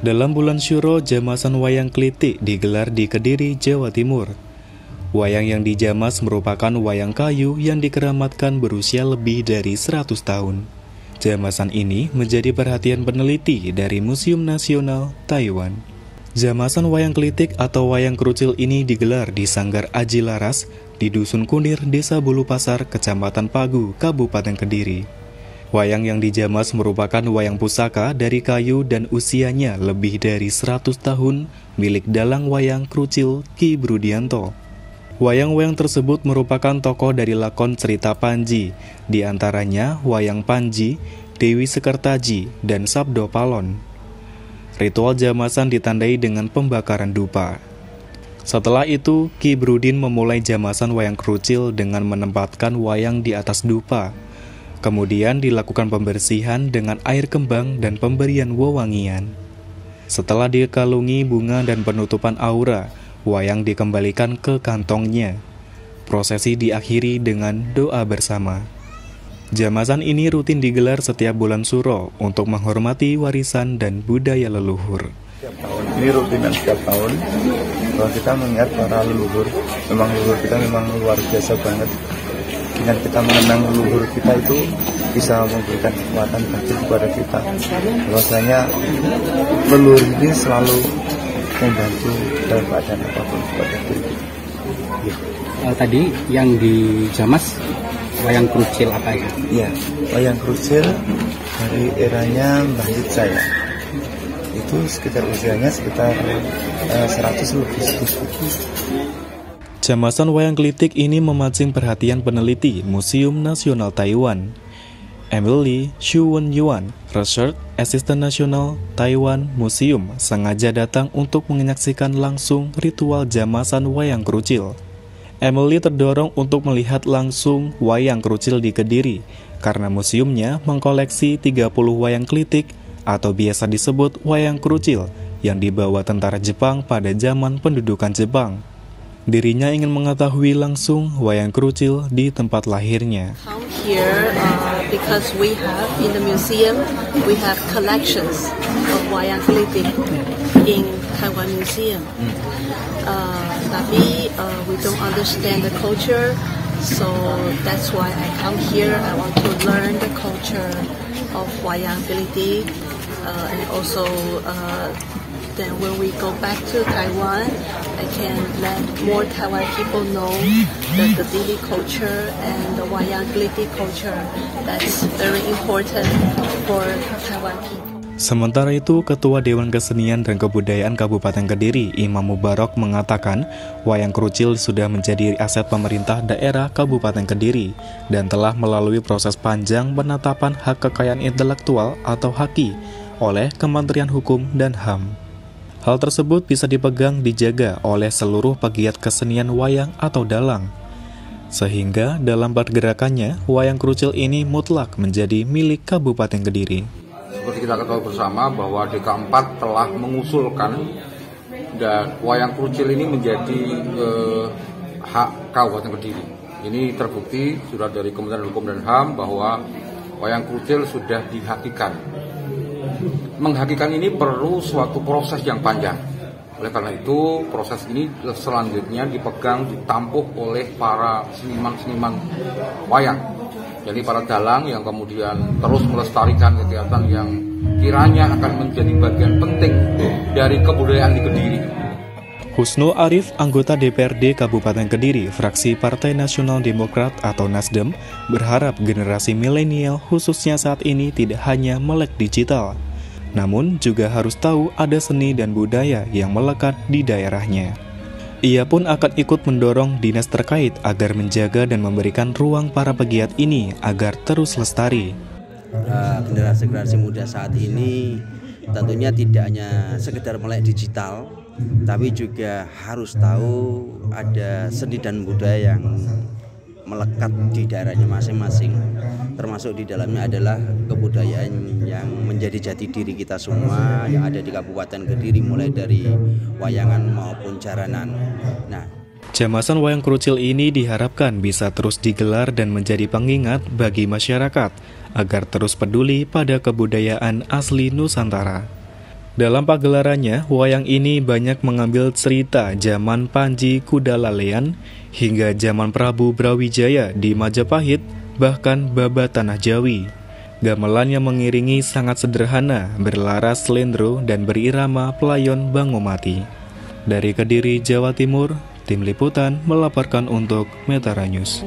Dalam bulan Syuro, jamasan wayang klitik digelar di Kediri, Jawa Timur. Wayang yang dijamas merupakan wayang kayu yang dikeramatkan berusia lebih dari 100 tahun. Jamasan ini menjadi perhatian peneliti dari Museum Nasional Taiwan. Jamasan wayang klitik atau wayang kerucil ini digelar di Sanggar Aji Laras di Dusun Kunir, Desa Bulupasar, Kecamatan Pagu, Kabupaten Kediri. Wayang yang dijamas merupakan wayang pusaka dari kayu dan usianya lebih dari 100 tahun milik dalang wayang kerucil Ki Brudianto. Wayang-wayang tersebut merupakan tokoh dari lakon cerita Panji, di antaranya Wayang Panji, Dewi Sekertaji, dan Sabdo Palon. Ritual jamasan ditandai dengan pembakaran dupa. Setelah itu, Ki Brudin memulai jamasan wayang kerucil dengan menempatkan wayang di atas dupa. Kemudian dilakukan pembersihan dengan air kembang dan pemberian wewangian. Setelah dikalungi bunga dan penutupan aura, wayang dikembalikan ke kantongnya. Prosesi diakhiri dengan doa bersama. Jamasan ini rutin digelar setiap bulan Suro untuk menghormati warisan dan budaya leluhur. Setiap tahun, ini rutinan setiap tahun. Kalau kita mengingat para leluhur, memang leluhur kita memang luar biasa banget. Dengan kita mengenang leluhur kita itu bisa memberikan kekuatan bagi kepada kita. Bahwasanya leluhur ini selalu membantu dalam keadaan apapun kepada kita. Tadi yang dijamas wayang kerucil apa ya? Iya, wayang kerucil dari eranya Mbah Yud saya. Itu sekitar usianya sekitar 100 lebih sedikit. Jamasan wayang klitik ini memancing perhatian peneliti Museum Nasional Taiwan. Emily Shuwen Yuan, Research Assistant Nasional Taiwan Museum, sengaja datang untuk menyaksikan langsung ritual jamasan wayang kerucil. Emily terdorong untuk melihat langsung wayang kerucil di Kediri, karena museumnya mengkoleksi 30 wayang klitik atau biasa disebut wayang kerucil yang dibawa tentara Jepang pada zaman pendudukan Jepang. Dirinya ingin mengetahui langsung wayang kerucil di tempat lahirnya. Come here because we have in the museum we have collections of wayang klitik in Taiwan Museum. Tapi we don't understand the culture, so that's why I come here. I want to learn the culture of wayang klitik and also. Then when we go back to Taiwan, I can let more Taiwan people know the Kediri culture and the wayang klitik culture. That's very important for Taiwan people. Sementara itu, Ketua Dewan Kesenian dan Kebudayaan Kabupaten Kediri, Imam Mubarak, mengatakan wayang kerucil sudah menjadi aset pemerintah daerah Kabupaten Kediri dan telah melalui proses panjang penetapan hak kekayaan intelektual atau HAKI oleh Kementerian Hukum dan HAM. Hal tersebut bisa dipegang dijaga oleh seluruh pegiat kesenian wayang atau dalang. Sehingga dalam pergerakannya, wayang kerucil ini mutlak menjadi milik Kabupaten Kediri. Seperti kita ketahui bersama bahwa DK4 telah mengusulkan dan wayang kerucil ini menjadi hak Kabupaten Kediri. Ini terbukti sudah dari Kementerian Hukum dan HAM bahwa wayang kerucil sudah dihakikan. Menghakikan ini perlu suatu proses yang panjang. Oleh karena itu, proses ini selanjutnya dipegang, ditampuk oleh para seniman-seniman wayang. Jadi para dalang yang kemudian terus melestarikan kegiatan yang kiranya akan menjadi bagian penting dari kebudayaan di Kediri. Husnul Arif, anggota DPRD Kabupaten Kediri, fraksi Partai Nasional Demokrat atau Nasdem, berharap generasi milenial khususnya saat ini tidak hanya melek digital, namun juga harus tahu ada seni dan budaya yang melekat di daerahnya. Ia pun akan ikut mendorong dinas terkait agar menjaga dan memberikan ruang para pegiat ini agar terus lestari. Generasi muda saat ini tentunya tidak hanya sekedar melek digital, tapi juga harus tahu ada seni dan budaya yang melekat di daerahnya masing-masing, termasuk di dalamnya adalah kebudayaan yang menjadi jati diri kita semua yang ada di Kabupaten Kediri, mulai dari wayangan maupun jaranan. Jamasan wayang kerucil ini diharapkan bisa terus digelar dan menjadi pengingat bagi masyarakat agar terus peduli pada kebudayaan asli Nusantara. Dalam pagelarannya, wayang ini banyak mengambil cerita zaman Panji Kudalalean hingga zaman Prabu Brawijaya di Majapahit, bahkan Baba Tanah Jawi. Gamelan yang mengiringi sangat sederhana, berlaras slendro dan berirama pelayon Bangomati. Dari Kediri, Jawa Timur, Tim Liputan melaporkan untuk Metara News.